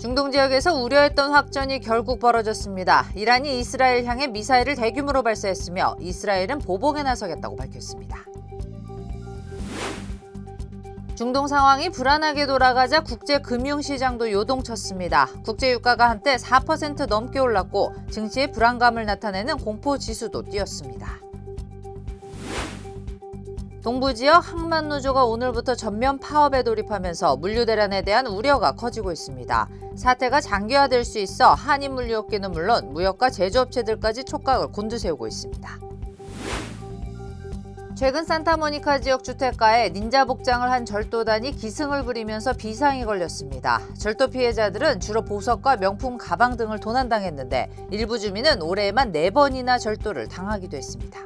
중동 지역에서 우려했던 확전이 결국 벌어졌습니다. 이란이 이스라엘 향해 미사일을 대규모로 발사했으며 이스라엘은 보복에 나서겠다고 밝혔습니다. 중동 상황이 불안하게 돌아가자 국제 금융시장도 요동쳤습니다. 국제유가가 한때 4% 넘게 올랐고 증시의 불안감을 나타내는 공포지수도 뛰었습니다. 동부지역 항만노조가 오늘부터 전면 파업에 돌입하면서 물류 대란에 대한 우려가 커지고 있습니다. 사태가 장기화될 수 있어 한인물류업계는 물론 무역과 제조업체들까지 촉각을 곤두세우고 있습니다. 최근 산타모니카 지역 주택가에 닌자 복장을 한 절도단이 기승을 부리면서 비상이 걸렸습니다. 절도 피해자들은 주로 보석과 명품 가방 등을 도난당했는데 일부 주민은 올해에만 4번이나 절도를 당하기도 했습니다.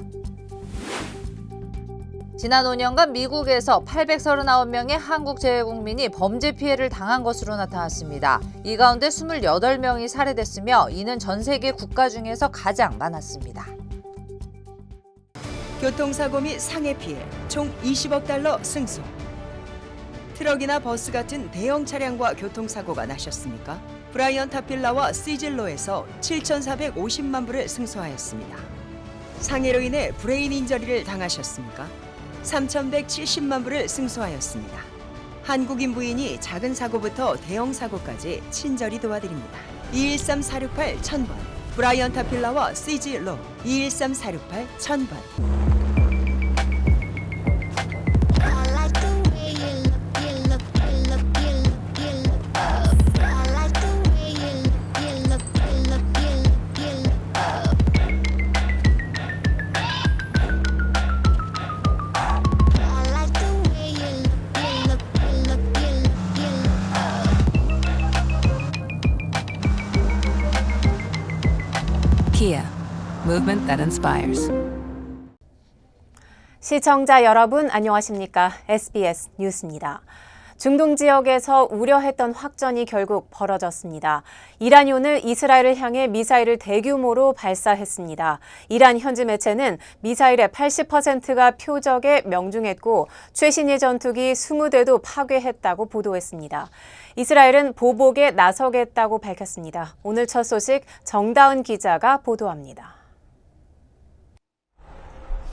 지난 5년간 미국에서 839명의 한국 재외국민이 범죄 피해를 당한 것으로 나타났습니다. 이 가운데 28명이 살해됐으며 이는 전 세계 국가 중에서 가장 많았습니다. 교통사고 및 상해 피해 총 20억 달러 승소. 트럭이나 버스 같은 대형 차량과 교통사고가 나셨습니까? 브라이언 타필라와 시즐로에서 7,450만 불을 승소하였습니다. 상해로 인해 브레인 인저리를 당하셨습니까? 3,170만 불을 승소하였습니다. 한국인 부인이 작은 사고부터 대형 사고까지 친절히 도와드립니다. 213-468-1000번 브라이언 타필라와 시즐로 213-468-1000번. Kia, movement that inspires. 시청자 여러분 안녕하십니까? SBS 뉴스입니다. 중동 지역에서 우려했던 확전이 결국 벌어졌습니다. 이란이 오늘 이스라엘을 향해 미사일을 대규모로 발사했습니다. 이란 현지 매체는 미사일의 80%가 표적에 명중했고 최신의 전투기 20대도 파괴했다고 보도했습니다. 이스라엘은 보복에 나서겠다고 밝혔습니다. 오늘 첫 소식 정다은 기자가 보도합니다.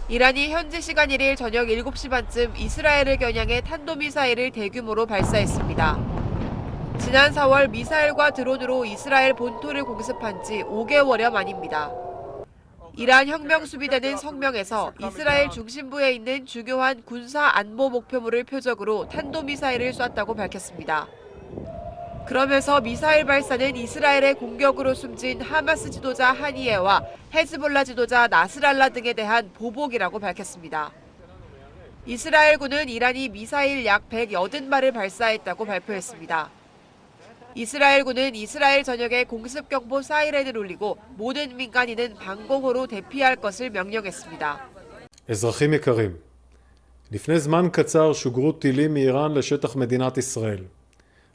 이란이 현지 시간 1일 저녁 7시 반쯤 이스라엘을 겨냥해 탄도미사일을 대규모로 발사했습니다. 지난 4월 미사일과 드론으로 이스라엘 본토를 공습한 지 5개월여 만입니다. 이란 혁명수비대는 성명에서 이스라엘 중심부에 있는 중요한 군사 안보 목표물을 표적으로 탄도미사일을 쐈다고 밝혔습니다. 그러면서 미사일 발사는 이스라엘의 공격으로 숨진 하마스 지도자 하니예와 헤즈볼라 지도자 나스랄라 등에 대한 보복이라고 밝혔습니다. 이스라엘군은 이란이 미사일 약 180발을 발사했다고 발표했습니다. 이스라엘군은 이스라엘 전역에 공습경보 사이렌을 울리고 모든 민간인은 방공호로 대피할 것을 명령했습니다. אזרחים יקרים, לפני זמן קצר שוגרו טילים מאיראן לשטח מדינת ישראל.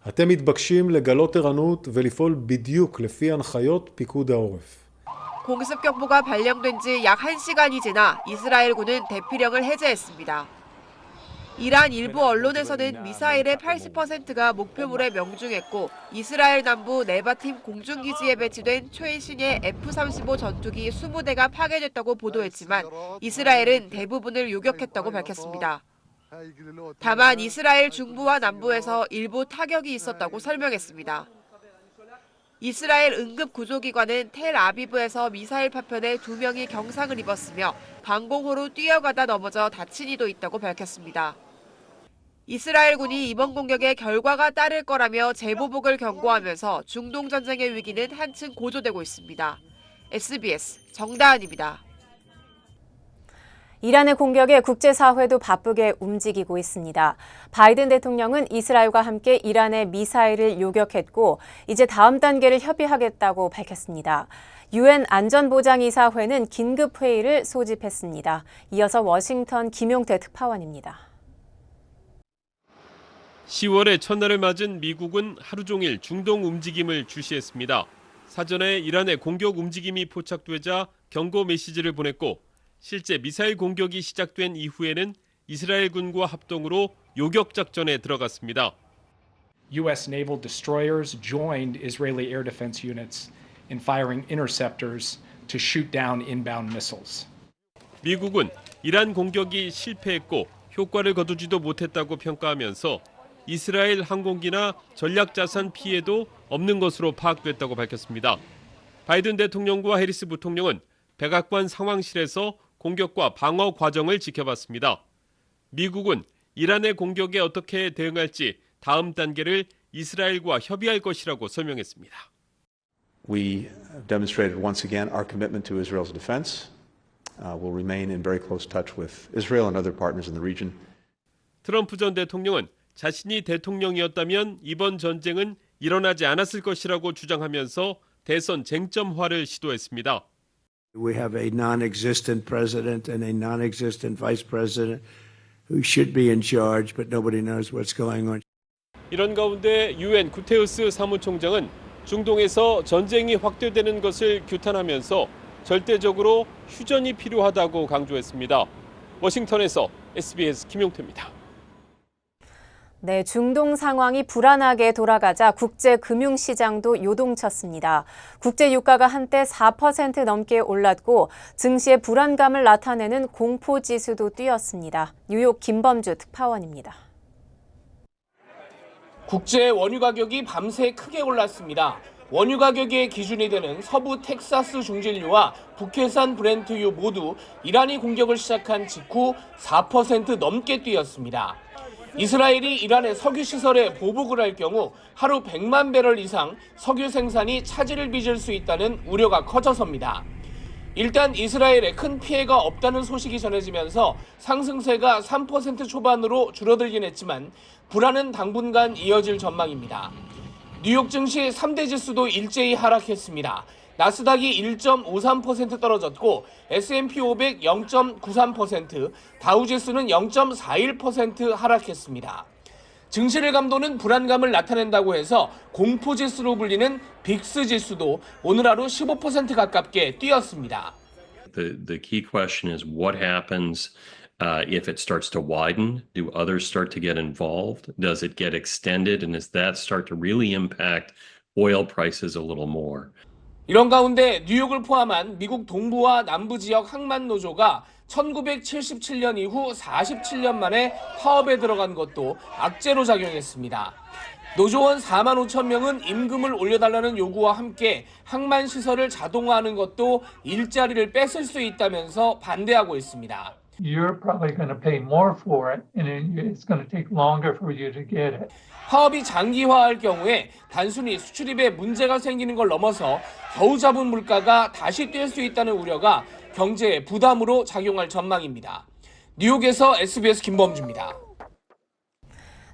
אתם מתבקשים לגלות ערנות ולפעול בדיוק לפי הנחיות פיקוד העורף. 공습경보가 발령된 지 약 1시간이 지나 이스라엘군은 대피령을 해제했습니다. 이란 일부 언론에서는 미사일의 80%가 목표물에 명중했고 이스라엘 남부 네바팀 공중기지에 배치된 최신의 F-35 전투기 20대가 파괴됐다고 보도했지만 이스라엘은 대부분을 요격했다고 밝혔습니다. 다만 이스라엘 중부와 남부에서 일부 타격이 있었다고 설명했습니다. 이스라엘 응급구조기관은 텔아비브에서 미사일 파편에 2명이 경상을 입었으며 방공호로 뛰어가다 넘어져 다친 이도 있다고 밝혔습니다. 이스라엘군이 이번 공격에 결과가 따를 거라며 재보복을 경고하면서 중동 전쟁의 위기는 한층 고조되고 있습니다. SBS 정다은입니다. 이란의 공격에 국제사회도 바쁘게 움직이고 있습니다. 바이든 대통령은 이스라엘과 함께 이란의 미사일을 요격했고 이제 다음 단계를 협의하겠다고 밝혔습니다. 유엔 안전보장이사회는 긴급회의를 소집했습니다. 이어서 워싱턴 김용태 특파원입니다. 10월의 첫날을 맞은 미국은 하루 종일 중동 움직임을 주시했습니다. 사전에 이란의 공격 움직임이 포착되자 경고 메시지를 보냈고 실제 미사일 공격이 시작된 이후에는 이스라엘 군과 합동으로 요격 작전에 들어갔습니다. U.S. naval destroyers joined Israeli air defense units in firing interceptors to shoot down inbound missiles. 미국은 이란 공격이 실패했고 효과를 거두지도 못했다고 평가하면서 이스라엘 항공기나 전략자산 피해도 없는 것으로 파악됐다고 밝혔습니다. 바이든 대통령과 해리스 부통령은 백악관 상황실에서 공격과 방어 과정을 지켜봤습니다. 미국은 이란의 공격에 어떻게 대응할지 다음 단계를 이스라엘과 협의할 것이라고 설명했습니다. We have demonstrated once again our commitment to Israel's defense. We'll remain in very close touch with Israel and other partners in the region. 트럼프 전 대통령은 자신이 대통령이었다면 이번 전쟁은 일어나지 않았을 것이라고 주장하면서 대선 쟁점화를 시도했습니다. We have a non-existent president and a non-existent vice president who should be in charge, but nobody knows what's going on. 이런 가운데 유엔 구테우스 사무총장은 중동에서 전쟁이 확대되는 것을 규탄하면서 절대적으로 휴전이 필요하다고 강조했습니다. 워싱턴에서 SBS 김용태입니다. 네, 중동 상황이 불안하게 돌아가자 국제 금융시장도 요동쳤습니다. 국제 유가가 한때 4% 넘게 올랐고 증시의 불안감을 나타내는 공포지수도 뛰었습니다. 뉴욕 김범주 특파원입니다. 국제 원유 가격이 밤새 크게 올랐습니다. 원유 가격의 기준이 되는 서부 텍사스 중진유와 북해산 브렌트유 모두 이란이 공격을 시작한 직후 4% 넘게 뛰었습니다. 이스라엘이 이란의 석유 시설에 보복을 할 경우 하루 100만 배럴 이상 석유 생산이 차질을 빚을 수 있다는 우려가 커져서입니다. 일단 이스라엘에 큰 피해가 없다는 소식이 전해지면서 상승세가 3% 초반으로 줄어들긴 했지만 불안은 당분간 이어질 전망입니다. 뉴욕 증시 3대 지수도 일제히 하락했습니다. 나스닥이 1.53% 떨어졌고 S&P 500 0.93%, 다우지수는 0.41% 하락했습니다. 증시를 감도는 불안감을 나타낸다고 해서 공포지수로 불리는 빅스 지수도 오늘 하루 15% 가깝게 뛰었습니다. The key question is what happens if it starts to widen? Do others start to get involved? Does it get extended? And does that start to really impact oil prices a little more? 이런 가운데 뉴욕을 포함한 미국 동부와 남부 지역 항만 노조가 1977년 이후 47년 만에 파업에 들어간 것도 악재로 작용했습니다. 노조원 4만 5천 명은 임금을 올려달라는 요구와 함께 항만 시설을 자동화하는 것도 일자리를 뺏을 수 있다면서 반대하고 있습니다. You're probably going to pay more for it, and it's going to take longer for you to get it. 파업이 장기화할 경우에 단순히 수출입에 문제가 생기는 걸 넘어서 겨우 잡은 물가가 다시 뛸 수 있다는 우려가 경제에 부담으로 작용할 전망입니다. 뉴욕에서 SBS 김범주입니다.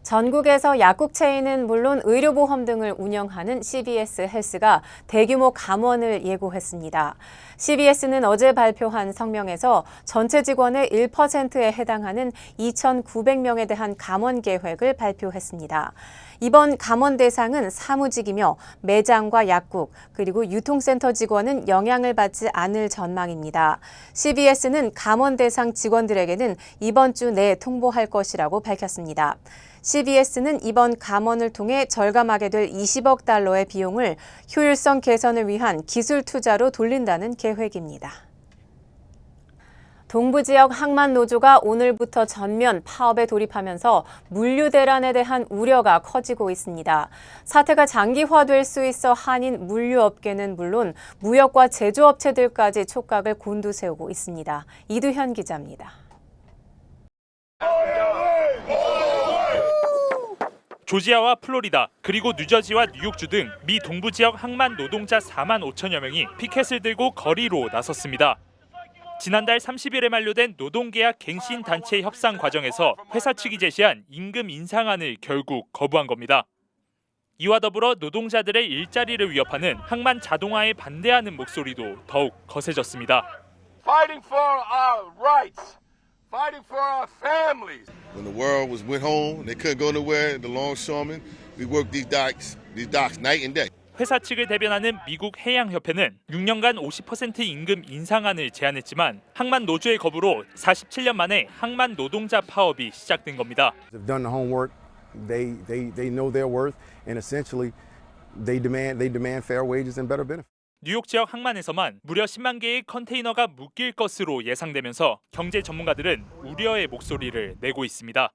전국에서 약국 체인은 물론 의료보험 등을 운영하는 CVS 헬스가 대규모 감원을 예고했습니다. CVS는 어제 발표한 성명에서 전체 직원의 1%에 해당하는 2,900명에 대한 감원 계획을 발표했습니다. 이번 감원 대상은 사무직이며 매장과 약국 그리고 유통센터 직원은 영향을 받지 않을 전망입니다. CVS는 감원 대상 직원들에게는 이번 주 내에 통보할 것이라고 밝혔습니다. CVS는 이번 감원을 통해 절감하게 될 20억 달러의 비용을 효율성 개선을 위한 기술 투자로 돌린다는 계획입니다. 동부지역 항만노조가 오늘부터 전면 파업에 돌입하면서 물류 대란에 대한 우려가 커지고 있습니다. 사태가 장기화될 수 있어 한인 물류업계는 물론 무역과 제조업체들까지 촉각을 곤두세우고 있습니다. 이두현 기자입니다. 조지아와 플로리다 그리고 뉴저지와 뉴욕주 등 미 동부지역 항만 노동자 4만 5천여 명이 피켓을 들고 거리로 나섰습니다. 지난달 30일에 만료된 노동계약 갱신 단체 협상 과정에서 회사 측이 제시한 임금 인상안을 결국 거부한 겁니다. 이와 더불어 노동자들의 일자리를 위협하는 항만 자동화에 반대하는 목소리도 더욱 거세졌습니다. Fighting for our rights. Fighting for our families. When the world went home, they couldn't go nowhere. The longshoremen, we worked these docks night and day. 회사 측을 대변하는 미국 해양협회는 6년간 50% 임금 인상안을 제안했지만 항만 노조의 거부로 47년 만에 항만 노동자 파업이 시작된 겁니다. They've done the homework. They know their worth, and essentially they demand fair wages and better benefits. 뉴욕 지역 항만에서만 무려 10만 개의 컨테이너가 묶일 것으로 예상되면서 경제 전문가들은 우려의 목소리를 내고 있습니다.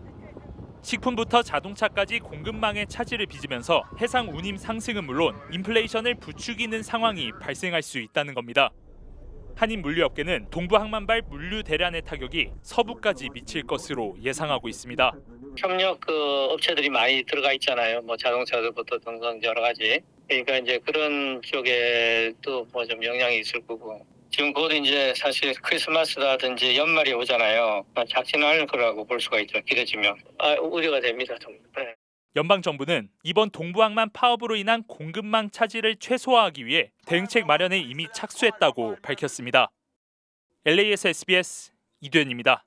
식품부터 자동차까지 공급망의 차질을 빚으면서 해상 운임 상승은 물론 인플레이션을 부추기는 상황이 발생할 수 있다는 겁니다. 한인 물류업계는 동부 항만발 물류 대란의 타격이 서부까지 미칠 것으로 예상하고 있습니다. 협력 업체들이 많이 들어가 있잖아요. 뭐 자동차들부터 등등 여러 가지. 그러니까 이제 그런 쪽에 또 뭐 좀 영향이 있을 거고. 지금 곧 이제 사실 크리스마스라든지 연말이 오잖아요. 작지는 않을 거라고 볼 수가 있죠. 길어지면. 우려가 됩니다. 좀. 네. 연방 정부는 이번 동부항만 파업으로 인한 공급망 차질을 최소화하기 위해 대응책 마련에 이미 착수했다고 밝혔습니다. LA에서 SBS 이두현입니다.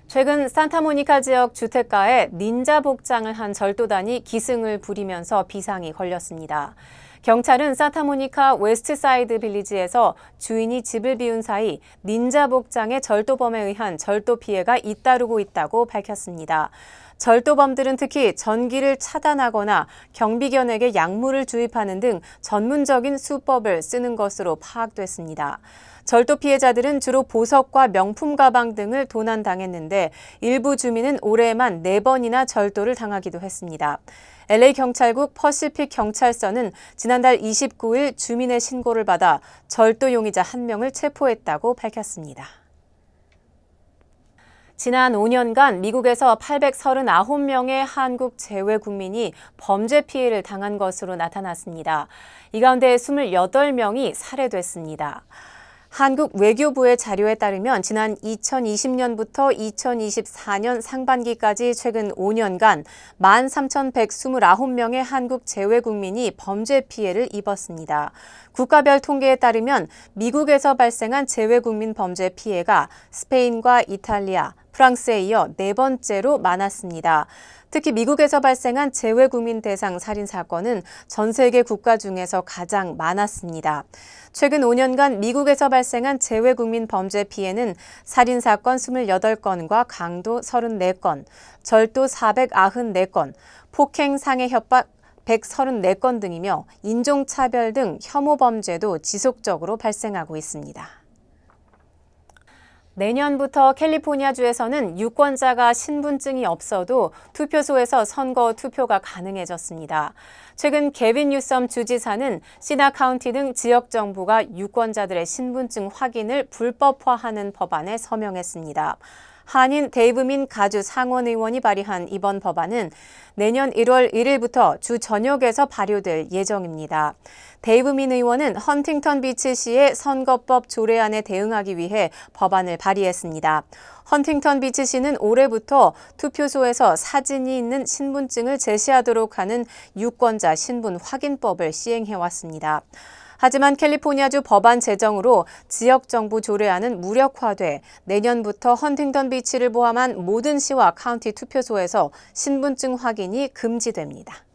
최근 산타모니카 지역 주택가에 닌자 복장을 한 절도단이 기승을 부리면서 비상이 걸렸습니다. 경찰은 산타모니카 웨스트사이드 빌리지에서 주인이 집을 비운 사이 닌자 복장의 절도범에 의한 절도 피해가 잇따르고 있다고 밝혔습니다. 절도범들은 특히 전기를 차단하거나 경비견에게 약물을 주입하는 등 전문적인 수법을 쓰는 것으로 파악됐습니다. 절도 피해자들은 주로 보석과 명품 가방 등을 도난당했는데 일부 주민은 올해에만 4번이나 절도를 당하기도 했습니다. LA 경찰국 퍼시픽 경찰서는 지난달 29일 주민의 신고를 받아 절도 용의자 1명을 체포했다고 밝혔습니다. 지난 5년간 미국에서 839명의 한국 재외 국민이 범죄 피해를 당한 것으로 나타났습니다. 이 가운데 28명이 살해됐습니다. 한국 외교부의 자료에 따르면 지난 2020년부터 2024년 상반기까지 최근 5년간 13,129명의 한국 재외 국민이 범죄 피해를 입었습니다. 국가별 통계에 따르면 미국에서 발생한 재외 국민 범죄 피해가 스페인과 이탈리아, 프랑스에 이어 4번째로 많았습니다. 특히 미국에서 발생한 재외 국민 대상 살인 사건은 전 세계 국가 중에서 가장 많았습니다. 최근 5년간 미국에서 발생한 재외 국민 범죄 피해는 살인 사건 28건과 강도 34건, 절도 494건, 폭행 상해 협박 134건 등이며 인종차별 등 혐오 범죄도 지속적으로 발생하고 있습니다. 내년부터 캘리포니아주에서는 유권자가 신분증이 없어도 투표소에서 선거 투표가 가능해졌습니다. 최근 게빈 뉴섬 주지사는 시나 카운티 등 지역 정부가 유권자들의 신분증 확인을 불법화하는 법안에 서명했습니다. 한인 데이브민 가주 상원의원이 발의한 이번 법안은 내년 1월 1일부터 주 전역에서 발효될 예정입니다. 데이브민 의원은 헌팅턴 비치시의 선거법 조례안에 대응하기 위해 법안을 발의했습니다. 헌팅턴 비치시는 올해부터 투표소에서 사진이 있는 신분증을 제시하도록 하는 유권자 신분 확인법을 시행해왔습니다. 하지만 캘리포니아주 법안 제정으로 지역정부 조례안은 무력화돼 내년부터 헌팅턴 비치를 포함한 모든 시와 카운티 투표소에서 신분증 확인이 금지됩니다.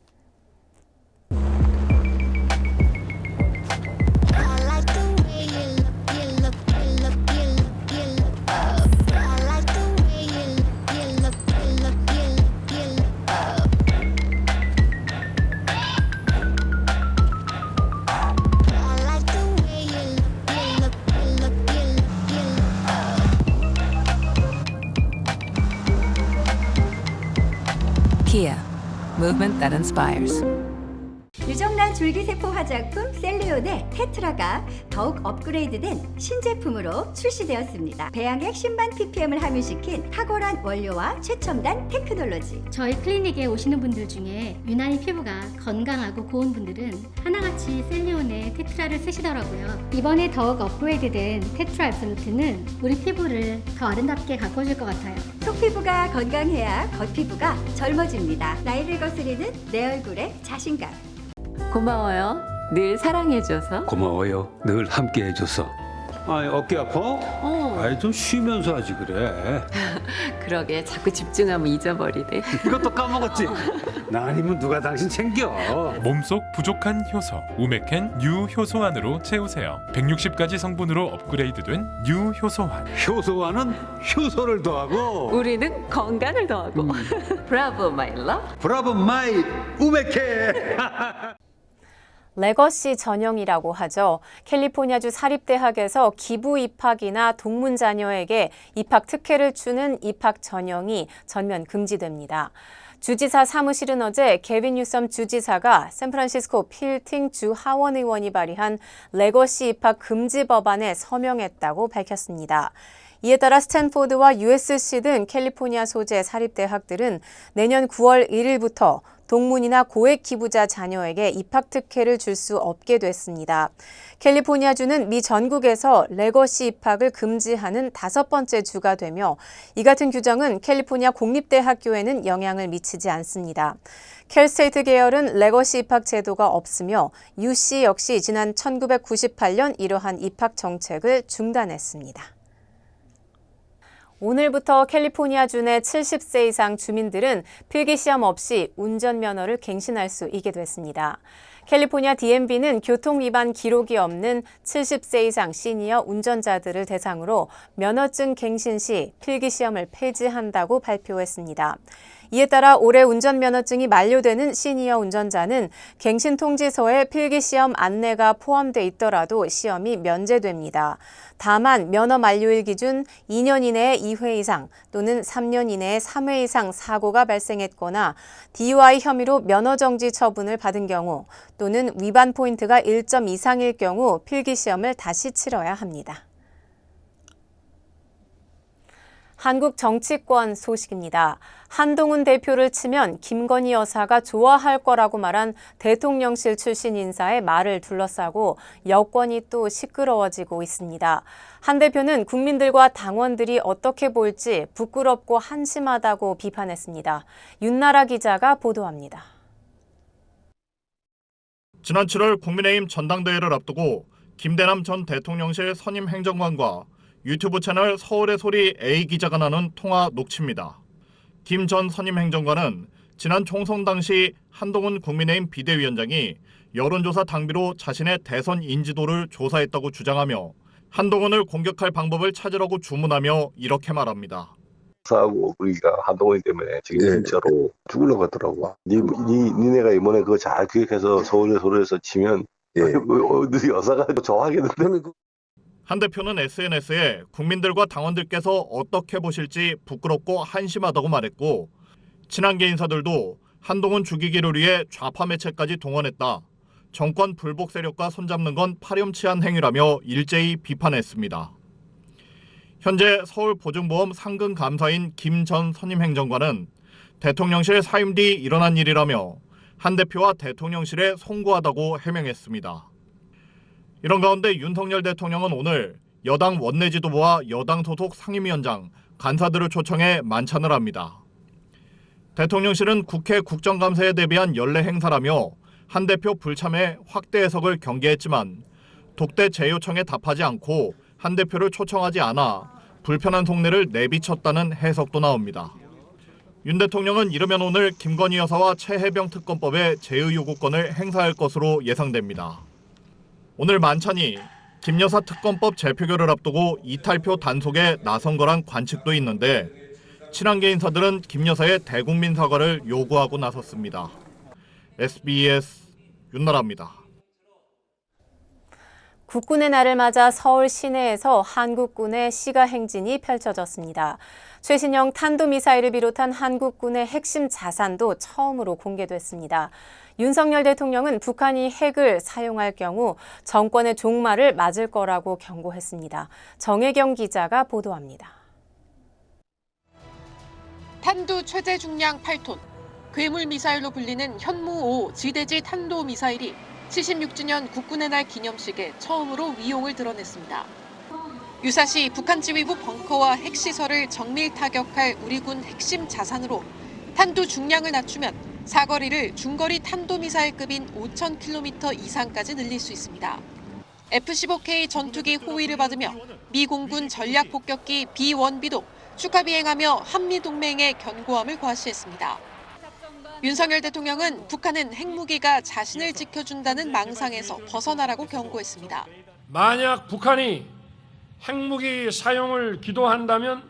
Kia, movement that inspires. 유정란 줄기세포 화장품 셀리온의 테트라가 더욱 업그레이드된 신제품으로 출시되었습니다. 배양액 10만 ppm을 함유시킨 탁월한 원료와 최첨단 테크놀로지. 저희 클리닉에 오시는 분들 중에 유난히 피부가 건강하고 고운 분들은 하나같이 셀리온의 테트라를 쓰시더라고요. 이번에 더욱 업그레이드된 테트라 앱솔루트는 우리 피부를 더 아름답게 가꿔줄 것 같아요. 속피부가 건강해야 겉피부가 젊어집니다. 나이를 거스리는 내 얼굴에 자신감. 고마워요. 늘 사랑해줘서. 고마워요. 늘 함께해줘서. 어깨 아파? 아이, 좀 쉬면서 하지 그래. 그러게 자꾸 집중하면 잊어버리네. 이것도 까먹었지? 나 아니면 누가 당신 챙겨? 몸속 부족한 효소 우메켄 뉴 효소환으로 채우세요. 160가지 성분으로 업그레이드된 뉴 효소환. 효소환은 효소를 더하고 우리는 건강을 더하고. 브라보 마이 러브. 브라보 마이 우메켄. 레거시 전형이라고 하죠. 캘리포니아주 사립대학에서 기부 입학이나 동문 자녀에게 입학 특혜를 주는 입학 전형이 전면 금지됩니다. 주지사 사무실은 어제 게빈 뉴섬 주지사가 샌프란시스코 필팅 주 하원 의원이 발의한 레거시 입학 금지 법안에 서명했다고 밝혔습니다. 이에 따라 스탠포드와 USC 등 캘리포니아 소재 사립대학들은 내년 9월 1일부터 동문이나 고액 기부자 자녀에게 입학 특혜를 줄 수 없게 됐습니다. 캘리포니아주는 미 전국에서 레거시 입학을 금지하는 5번째 주가 되며 이 같은 규정은 캘리포니아 공립대학교에는 영향을 미치지 않습니다. 캘스테이트 계열은 레거시 입학 제도가 없으며 UC 역시 지난 1998년 이러한 입학 정책을 중단했습니다. 오늘부터 캘리포니아주 내 70세 이상 주민들은 필기시험 없이 운전면허를 갱신할 수 있게 됐습니다. 캘리포니아 DMV는 교통위반 기록이 없는 70세 이상 시니어 운전자들을 대상으로 면허증 갱신 시 필기시험을 폐지한다고 발표했습니다. 이에 따라 올해 운전면허증이 만료되는 시니어 운전자는 갱신 통지서에 필기시험 안내가 포함돼 있더라도 시험이 면제됩니다. 다만 면허 만료일 기준 2년 이내에 2회 이상 또는 3년 이내에 3회 이상 사고가 발생했거나 DUI 혐의로 면허 정지 처분을 받은 경우 또는 위반 포인트가 1점 이상일 경우 필기시험을 다시 치러야 합니다. 한국 정치권 소식입니다. 한동훈 대표를 치면 김건희 여사가 좋아할 거라고 말한 대통령실 출신 인사의 말을 둘러싸고 여권이 또 시끄러워지고 있습니다. 한 대표는 국민들과 당원들이 어떻게 볼지 부끄럽고 한심하다고 비판했습니다. 윤나라 기자가 보도합니다. 지난 7월 국민의힘 전당대회를 앞두고 김대남 전 대통령실 선임 행정관과 유튜브 채널 서울의 소리 A 기자가 나눈 통화 녹취입니다. 김 전 선임 행정관은 지난 총선 당시 한동훈 국민의힘 비대위원장이 여론조사 당비로 자신의 대선 인지도를 조사했다고 주장하며 한동훈을 공격할 방법을 찾으라고 주문하며 이렇게 말합니다. 하고 우리가 한동훈 때문에 지금 진짜로 죽으려고 하더라고. 니네가 이번에 그거 잘 기획해서 서울의 소리에서 치면 어디 여사가 좋아하겠는데. 한 대표는 SNS에 국민들과 당원들께서 어떻게 보실지 부끄럽고 한심하다고 말했고 친한계 인사들도 한동훈 죽이기를 위해 좌파 매체까지 동원했다. 정권 불복 세력과 손잡는 건 파렴치한 행위라며 일제히 비판했습니다. 현재 서울보증보험 상근감사인 김 전 선임 행정관은 대통령실 사임 뒤 일어난 일이라며 한 대표와 대통령실에 송구하다고 해명했습니다. 이런 가운데 윤석열 대통령은 오늘 여당 원내 지도부와 여당 소속 상임위원장, 간사들을 초청해 만찬을 합니다. 대통령실은 국회 국정감사에 대비한 연례 행사라며 한 대표 불참에 확대 해석을 경계했지만 독대 재요청에 답하지 않고 한 대표를 초청하지 않아 불편한 속내를 내비쳤다는 해석도 나옵니다. 윤 대통령은 이르면 오늘 김건희 여사와 최혜병 특검법의 제의 요구권을 행사할 것으로 예상됩니다. 오늘 만찬이 김 여사 특검법 재표결을 앞두고 이탈표 단속에 나선 거란 관측도 있는데 친한계 인사들은 김 여사의 대국민 사과를 요구하고 나섰습니다. SBS 윤나라입니다. 국군의 날을 맞아 서울 시내에서 한국군의 시가 행진이 펼쳐졌습니다. 최신형 탄도미사일을 비롯한 한국군의 핵심 자산도 처음으로 공개됐습니다. 윤석열 대통령은 북한이 핵을 사용할 경우 정권의 종말을 맞을 거라고 경고했습니다. 정혜경 기자가 보도합니다. 탄두 최대 중량 8톤, 괴물 미사일로 불리는 현무5 지대지 탄도미사일이 76주년 국군의 날 기념식에 처음으로 위용을 드러냈습니다. 유사시 북한 지휘부 벙커와 핵시설을 정밀 타격할 우리 군 핵심 자산으로 탄두 중량을 낮추면 사거리를 중거리 탄도미사일급인 5,000km 이상까지 늘릴 수 있습니다. F-15K 전투기 호위를 받으며 미 공군 전략폭격기 B-1B도 축하 비행하며 한미동맹의 견고함을 과시했습니다. 윤석열 대통령은 북한은 핵무기가 자신을 지켜준다는 망상에서 벗어나라고 경고했습니다. 만약 북한이 핵무기 사용을 기도한다면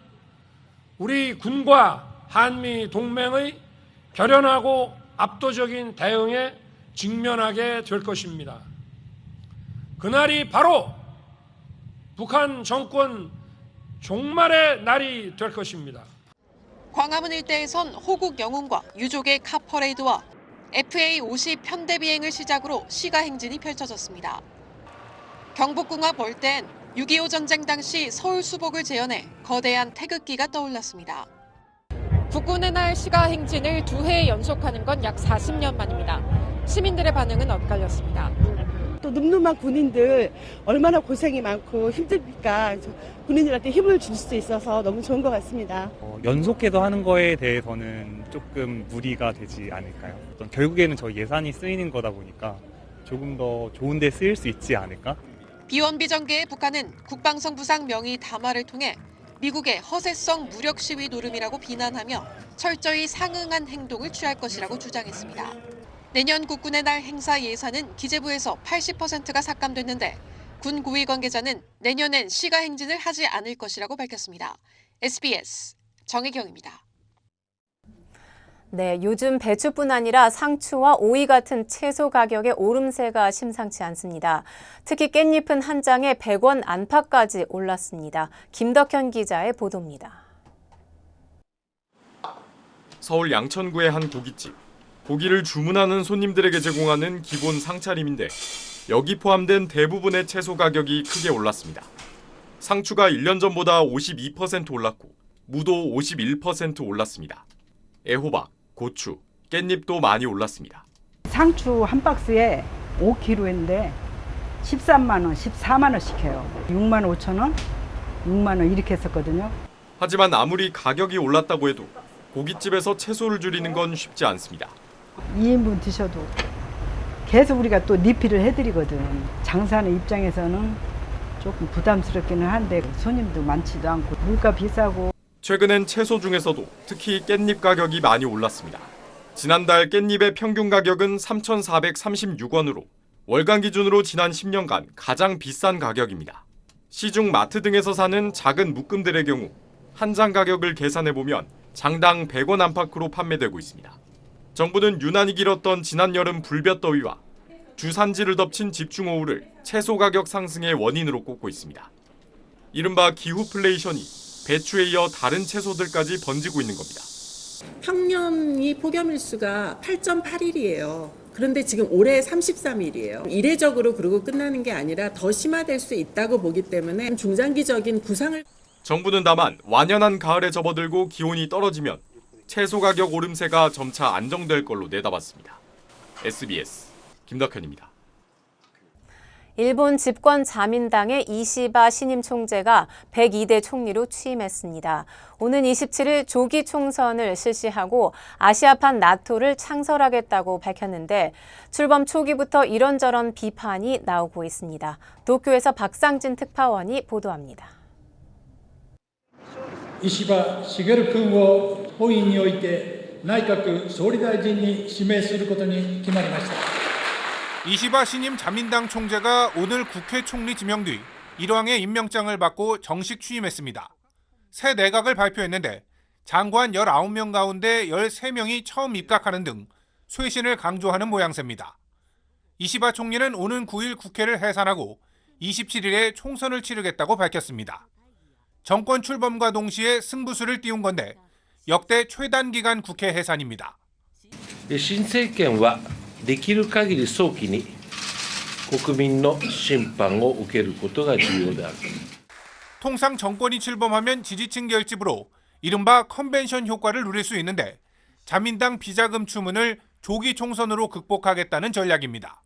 우리 군과 한미 동맹의 결연하고 압도적인 대응에 직면하게 될 것입니다. 그날이 바로 북한 정권 종말의 날이 될 것입니다. 광화문 일대에선 호국 영웅과 유족의 카퍼레이드와 FA-50 편대 비행을 시작으로 시가 행진이 펼쳐졌습니다. 경복궁 앞 월대엔 6.25 전쟁 당시 서울 수복을 재현해 거대한 태극기가 떠올랐습니다. 국군의 날 시가 행진을 2회 연속하는 건 약 40년 만입니다. 시민들의 반응은 엇갈렸습니다. 또 늠름한 군인들 얼마나 고생이 많고 힘듭니까? 군인들한테 힘을 줄 수 있어서 너무 좋은 것 같습니다. 연속해서 하는 거에 대해서는 조금 무리가 되지 않을까요? 결국에는 저희 예산이 쓰이는 거다 보니까 조금 더 좋은 데 쓰일 수 있지 않을까? B-1B 전개의 북한은 국방성 부상 명의 담화를 통해 미국의 허세성 무력 시위 노름이라고 비난하며 철저히 상응한 행동을 취할 것이라고 주장했습니다. 내년 국군의 날 행사 예산은 기재부에서 80%가 삭감됐는데 군 고위 관계자는 내년엔 시가 행진을 하지 않을 것이라고 밝혔습니다. SBS 정혜경입니다. 네, 요즘 배추뿐 아니라 상추와 오이 같은 채소 가격의 오름세가 심상치 않습니다. 특히 깻잎은 한 장에 100원 안팎까지 올랐습니다. 김덕현 기자의 보도입니다. 서울 양천구의 한 고깃집. 고기를 주문하는 손님들에게 제공하는 기본 상차림인데 여기 포함된 대부분의 채소 가격이 크게 올랐습니다. 상추가 1년 전보다 52% 올랐고 무도 51% 올랐습니다. 애호박, 고추, 깻잎도 많이 올랐습니다. 상추 한 박스에 5kg인데 13만 원, 14만 원씩 해요. 6만 5천 원, 6만 원 이렇게 했었거든요. 하지만 아무리 가격이 올랐다고 해도 고깃집에서 채소를 줄이는 건 쉽지 않습니다. 2인분 드셔도 계속 우리가 또 리필을 해드리거든. 장사하는 입장에서는 조금 부담스럽기는 한데 손님도 많지도 않고 물가 비싸고. 최근엔 채소 중에서도 특히 깻잎 가격이 많이 올랐습니다. 지난달 깻잎의 평균 가격은 3,436원으로 월간 기준으로 지난 10년간 가장 비싼 가격입니다. 시중 마트 등에서 사는 작은 묶음들의 경우 한 장 가격을 계산해보면 장당 100원 안팎으로 판매되고 있습니다. 정부는 유난히 길었던 지난 여름 불볕더위와 주산지를 덮친 집중호우를 채소 가격 상승의 원인으로 꼽고 있습니다. 이른바 기후플레이션이 배추에 이어 다른 채소들까지 번지고 있는 겁니다. 평년이 폭염일수가 8.8일이에요. 그런데 지금 올해 33일이에요. 이례적으로 그러고 끝나는 게 아니라 더 심화될 수 있다고 보기 때문에 중장기적인 구상을. 정부는 다만 완연한 가을에 접어들고 기온이 떨어지면 채소 가격 오름세가 점차 안정될 걸로 내다봤습니다. SBS 김덕현입니다. 일본 집권 자민당의 이시바 신임 총재가 102대 총리로 취임했습니다. 오는 27일 조기 총선을 실시하고 아시아판 나토를 창설하겠다고 밝혔는데 출범 초기부터 이런저런 비판이 나오고 있습니다. 도쿄에서 박상진 특파원이 보도합니다. 石破茂君を本院において内閣総理大臣に指名することに決まりました。 이시바 신임 자민당 총재가 오늘 국회 총리 지명 뒤 일왕의 임명장을 받고 정식 취임했습니다. 새 내각을 발표했는데 장관 19명 가운데 13명이 처음 입각하는 등 쇄신을 강조하는 모양새입니다. 이시바 총리는 오는 9일 국회를 해산하고 27일에 총선을 치르겠다고 밝혔습니다. 정권 출범과 동시에 승부수를 띄운 건데 역대 최단 기간 국회 해산입니다. 新政権はできる限り早期に国民の審判を受けることが重要である. 통상 정권이 출범하면 지지층 결집으로 이른바 컨벤션 효과를 누릴 수 있는데 자민당 비자금 추문을 조기 총선으로 극복하겠다는 전략입니다.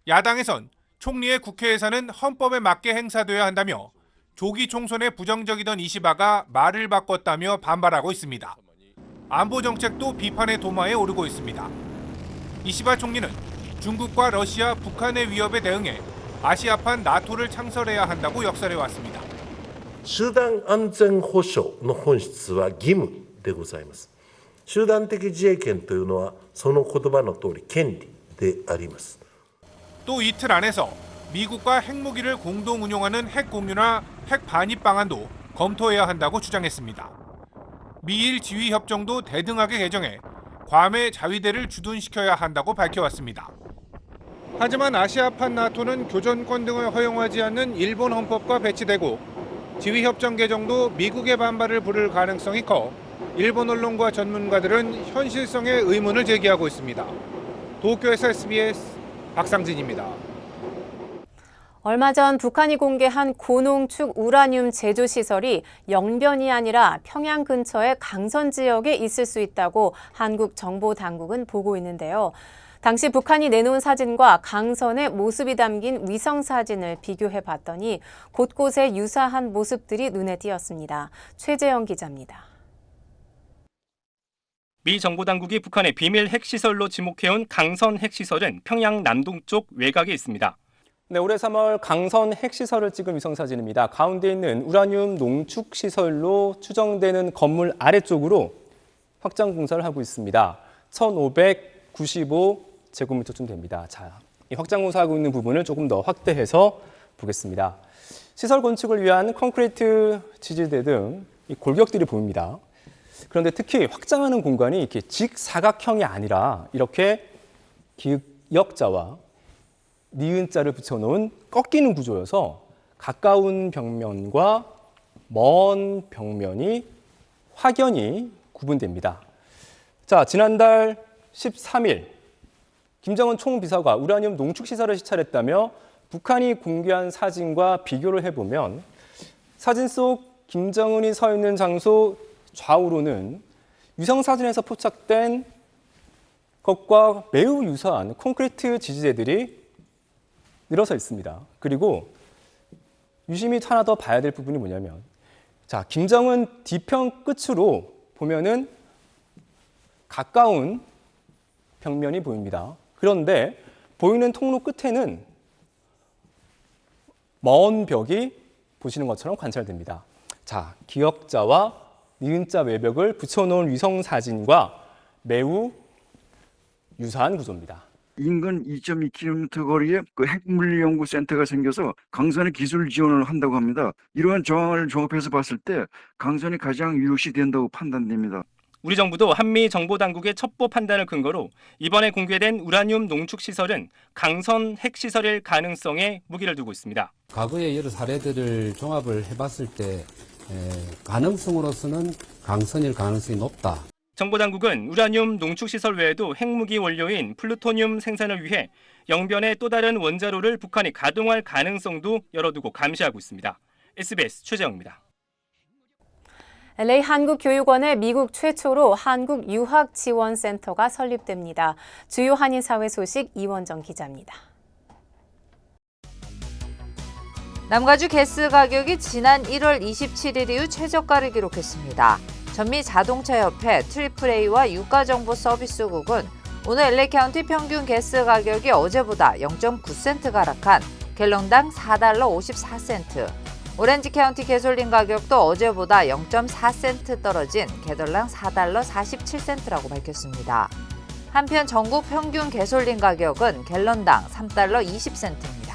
야당에선 총리의 국회 예산은 헌법에 맞게 행사돼야 한다며 조기 총선에 부정적이던 이시바가 말을 바꿨다며 반발하고 있습니다. 안보 정책도 비판의 도마에 오르고 있습니다. 이시바 총리는 중국과 러시아, 북한의 위협에 대응해 아시아판 나토를 창설해야 한다고 역설해 왔습니다. 集団安全保障の本質は義務でございます。集団的自衛権というのはその言葉の通り権利であります。 또 이틀 안에서 미국과 핵무기를 공동 운용하는 핵 공유나 핵 반입 방안도 검토해야 한다고 주장했습니다. 미일 지휘 협정도 대등하게 개정해 괌의 자위대를 주둔시켜야 한다고 밝혀왔습니다. 하지만 아시아판 나토는 교전권 등을 허용하지 않는 일본 헌법과 배치되고 지휘 협정 개정도 미국의 반발을 부를 가능성이 커 일본 언론과 전문가들은 현실성에 의문을 제기하고 있습니다. 도쿄에서 SBS 박상진입니다. 얼마 전 북한이 공개한 고농축 우라늄 제조 시설이 영변이 아니라 평양 근처의 강선 지역에 있을 수 있다고 한국 정보 당국은 보고 있는데요. 당시 북한이 내놓은 사진과 강선의 모습이 담긴 위성 사진을 비교해 봤더니 곳곳에 유사한 모습들이 눈에 띄었습니다. 최재영 기자입니다. 미 정보당국이 북한의 비밀 핵시설로 지목해온 강선 핵시설은 평양 남동쪽 외곽에 있습니다. 네, 올해 3월 강선 핵시설을 찍은 위성사진입니다. 가운데 있는 우라늄 농축시설로 추정되는 건물 아래쪽으로 확장 공사를 하고 있습니다. 1,595제곱미터쯤 됩니다. 자, 이 확장 공사하고 있는 부분을 조금 더 확대해서 보겠습니다. 시설 건축을 위한 콘크리트 지지대 등 이 골격들이 보입니다. 그런데 특히 확장하는 공간이 이렇게 직사각형이 아니라 이렇게 기역자와 니은자를 붙여놓은 꺾이는 구조여서 가까운 벽면과 먼 벽면이 확연히 구분됩니다. 자, 지난달 13일 김정은 총비서가 우라늄 농축시설을 시찰했다며 북한이 공개한 사진과 비교를 해보면 사진 속 김정은이 서 있는 장소 좌우로는 위성사진에서 포착된 것과 매우 유사한 콘크리트 지지대들이 늘어서 있습니다. 그리고 유심히 하나 더 봐야 될 부분이 뭐냐면, 자, 김정은 뒤편 끝으로 보면은 가까운 벽면이 보입니다. 그런데 보이는 통로 끝에는 먼 벽이 보시는 것처럼 관찰됩니다. 자, 기역자와 니은자 외벽을 붙여놓은 위성 사진과 매우 유사한 구조입니다. 인근 2.2km 거리에 그 핵물리연구센터가 생겨서 강선의 기술 지원을 한다고 합니다. 이러한 정황을 종합해서 봤을 때 강선이 가장 유효시 된다고 판단됩니다. 우리 정부도 한미 정보당국의 첩보 판단을 근거로 이번에 공개된 우라늄 농축시설은 강선 핵시설일 가능성에 무기를 두고 있습니다. 과거의 여러 사례들을 종합을 해봤을 때 가능성으로서는 강선일 가능성이 높다. 정보당국은 우라늄 농축시설 외에도 핵무기 원료인 플루토늄 생산을 위해 영변의 또 다른 원자로를 북한이 가동할 가능성도 열어두고 감시하고 있습니다. SBS 최재영입니다. LA 한국교육원에 미국 최초로 한국유학지원센터가 설립됩니다. 주요 한인사회 소식 이원정 기자입니다. 남가주 가스 가격이 지난 1월 27일 이후 최저가를 기록했습니다. 전미 자동차협회 AAA와 유가정보서비스국은 오늘 LA 카운티 평균 가스 가격이 어제보다 0.9센트 하락한 갤런당 4달러 54센트, 오렌지 카운티 가솔린 가격도 어제보다 0.4센트 떨어진 갤런당 4달러 47센트라고 밝혔습니다. 한편 전국 평균 가솔린 가격은 갤런당 3달러 20센트입니다.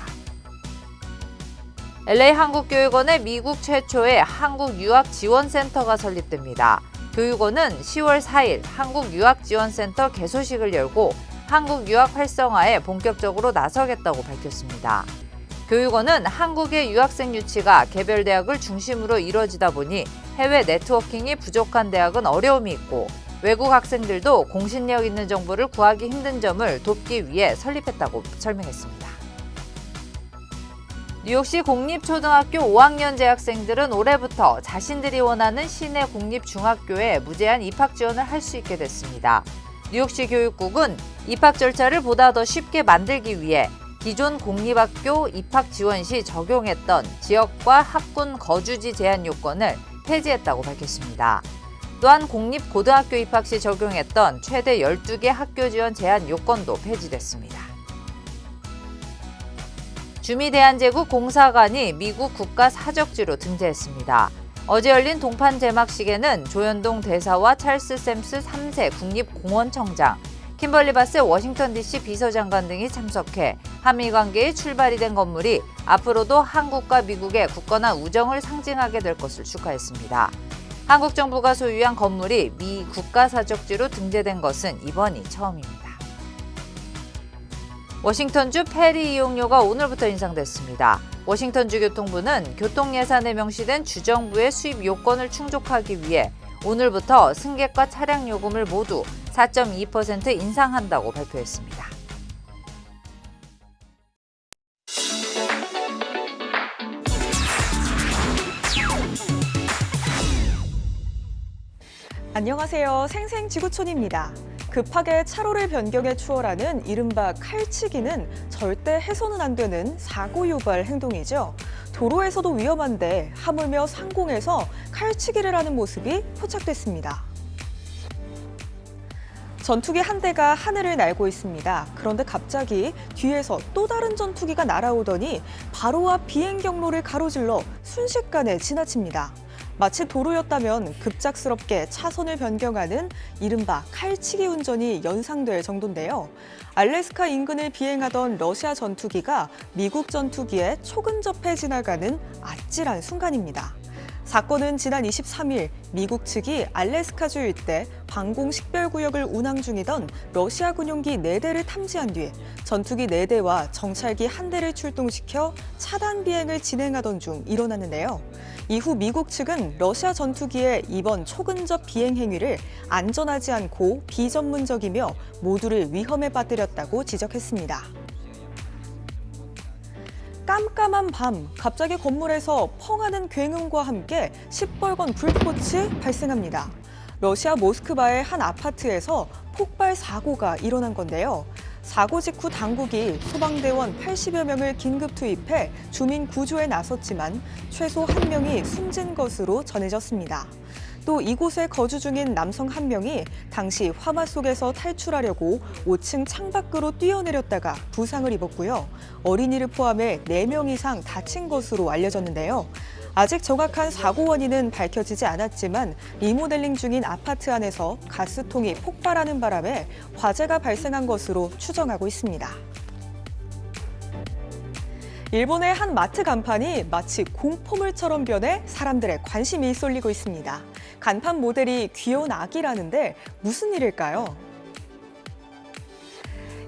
LA 한국교육원에 미국 최초의 한국유학지원센터가 설립됩니다. 교육원은 10월 4일 한국유학지원센터 개소식을 열고 한국유학 활성화에 본격적으로 나서겠다고 밝혔습니다. 교육원은 한국의 유학생 유치가 개별 대학을 중심으로 이뤄지다 보니 해외 네트워킹이 부족한 대학은 어려움이 있고 외국 학생들도 공신력 있는 정보를 구하기 힘든 점을 돕기 위해 설립했다고 설명했습니다. 뉴욕시 공립초등학교 5학년 재학생들은 올해부터 자신들이 원하는 시내 공립중학교에 무제한 입학 지원을 할 수 있게 됐습니다. 뉴욕시 교육국은 입학 절차를 보다 더 쉽게 만들기 위해 기존 공립학교 입학 지원 시 적용했던 지역과 학군 거주지 제한 요건을 폐지했다고 밝혔습니다. 또한 공립고등학교 입학 시 적용했던 최대 12개 학교 지원 제한 요건도 폐지됐습니다. 주미대한제국 공사관이 미국 국가 사적지로 등재했습니다. 어제 열린 동판 제막식에는 조현동 대사와 찰스 샘스 3세 국립공원청장, 킴벌리 바스 워싱턴 DC 비서장관 등이 참석해 한미 관계의 출발이 된 건물이 앞으로도 한국과 미국의 굳건한 우정을 상징하게 될 것을 축하했습니다. 한국 정부가 소유한 건물이 미 국가사적지로 등재된 것은 이번이 처음입니다. 워싱턴주 페리 이용료가 오늘부터 인상됐습니다. 워싱턴주 교통부는 교통 예산에 명시된 주정부의 수입 요건을 충족하기 위해 오늘부터 승객과 차량 요금을 모두 4.2% 인상한다고 발표했습니다. 안녕하세요. 생생지구촌입니다. 급하게 차로를 변경해 추월하는 이른바 칼치기는 절대 해서는 안 되는 사고 유발 행동이죠. 도로에서도 위험한데 하물며 상공에서 칼치기를 하는 모습이 포착됐습니다. 전투기 한 대가 하늘을 날고 있습니다. 그런데 갑자기 뒤에서 또 다른 전투기가 날아오더니 바로 앞 비행 경로를 가로질러 순식간에 지나칩니다. 마치 도로였다면 급작스럽게 차선을 변경하는 이른바 칼치기 운전이 연상될 정도인데요. 알래스카 인근을 비행하던 러시아 전투기가 미국 전투기에 초근접해 지나가는 아찔한 순간입니다. 사건은 지난 23일 미국 측이 알래스카주 일대 방공식별구역을 운항 중이던 러시아 군용기 4대를 탐지한 뒤 전투기 4대와 정찰기 1대를 출동시켜 차단 비행을 진행하던 중 일어났는데요. 이후 미국 측은 러시아 전투기의 이번 초근접 비행 행위를 안전하지 않고 비전문적이며 모두를 위험에 빠뜨렸다고 지적했습니다. 깜깜한 밤, 갑자기 건물에서 펑하는 굉음과 함께 시뻘건 불꽃이 발생합니다. 러시아 모스크바의 한 아파트에서 폭발 사고가 일어난 건데요. 사고 직후 당국이 소방대원 80여 명을 긴급 투입해 주민 구조에 나섰지만 최소 1명이 숨진 것으로 전해졌습니다. 또 이곳에 거주 중인 남성 1명이 당시 화마 속에서 탈출하려고 5층 창밖으로 뛰어내렸다가 부상을 입었고요. 어린이를 포함해 4명 이상 다친 것으로 알려졌는데요. 아직 정확한 사고 원인은 밝혀지지 않았지만 리모델링 중인 아파트 안에서 가스통이 폭발하는 바람에 화재가 발생한 것으로 추정하고 있습니다. 일본의 한 마트 간판이 마치 공포물처럼 변해 사람들의 관심이 쏠리고 있습니다. 간판 모델이 귀여운 아기라는데 무슨 일일까요?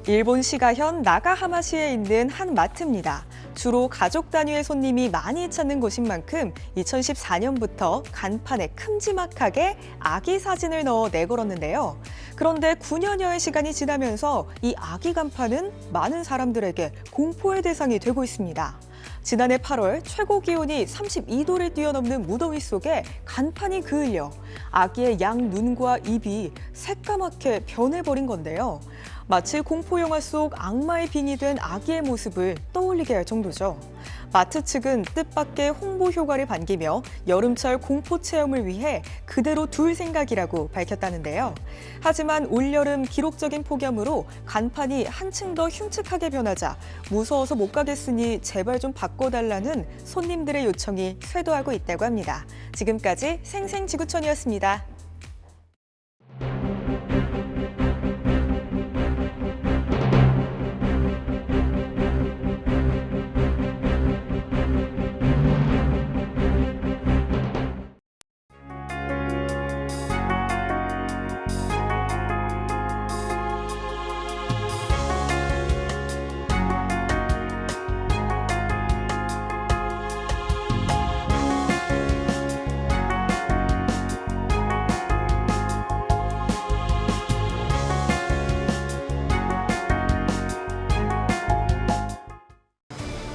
일본 시가현 나가하마시에 있는 한 마트입니다. 주로 가족 단위의 손님이 많이 찾는 곳인 만큼 2014년부터 간판에 큼지막하게 아기 사진을 넣어 내걸었는데요. 그런데 9년여의 시간이 지나면서 이 아기 간판은 많은 사람들에게 공포의 대상이 되고 있습니다. 지난해 8월 최고 기온이 32도를 뛰어넘는 무더위 속에 간판이 그을려 아기의 양 눈과 입이 새까맣게 변해버린 건데요. 마치 공포영화 속 악마의 빙이 된 아기의 모습을 떠올리게 할 정도죠. 마트 측은 뜻밖의 홍보 효과를 반기며 여름철 공포 체험을 위해 그대로 둘 생각이라고 밝혔다는데요. 하지만 올여름 기록적인 폭염으로 간판이 한층 더 흉측하게 변하자 무서워서 못 가겠으니 제발 좀 바꿔달라는 손님들의 요청이 쇄도하고 있다고 합니다. 지금까지 생생지구촌이었습니다.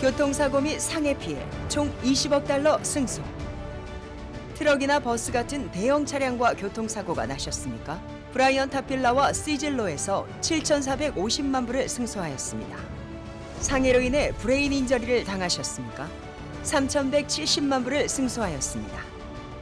교통사고 및 상해 피해 총 20억 달러 승소. 트럭이나 버스 같은 대형 차량과 교통사고가 나셨습니까? 브라이언 타필라와 시즐로에서 7,450만 불을 승소하였습니다. 상해로 인해 브레인 인저리를 당하셨습니까? 3,170만 불을 승소하였습니다.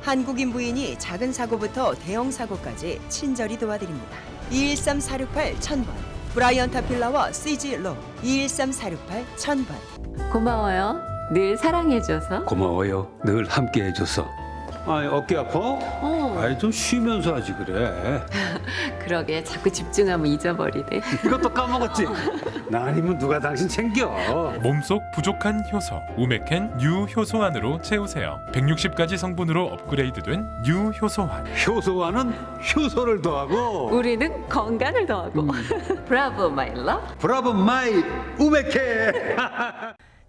한국인 부인이 작은 사고부터 대형 사고까지 친절히 도와드립니다. 213-468-1000번 브라이언 타필라와 시즐로 213-468-1000번 고마워요. 늘 사랑해줘서. 고마워요. 늘 함께해줘서. 아이, 어깨 아파? 아이, 좀 쉬면서 하지 그래. 그러게 자꾸 집중하면 잊어버리네. 이것도 까먹었지? 나 아니면 누가 당신 챙겨? 몸속 부족한 효소 우메켄 뉴 효소환으로 채우세요. 160가지 성분으로 업그레이드된 뉴 효소환. 효소환은 효소를 더하고 우리는 건강을 더하고. 브라보 마이 러브. 브라보 마이 우메켄.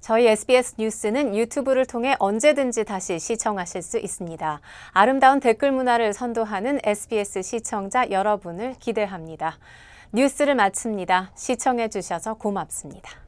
저희 SBS 뉴스는 유튜브를 통해 언제든지 다시 시청하실 수 있습니다. 아름다운 댓글 문화를 선도하는 SBS 시청자 여러분을 기대합니다. 뉴스를 마칩니다. 시청해 주셔서 고맙습니다.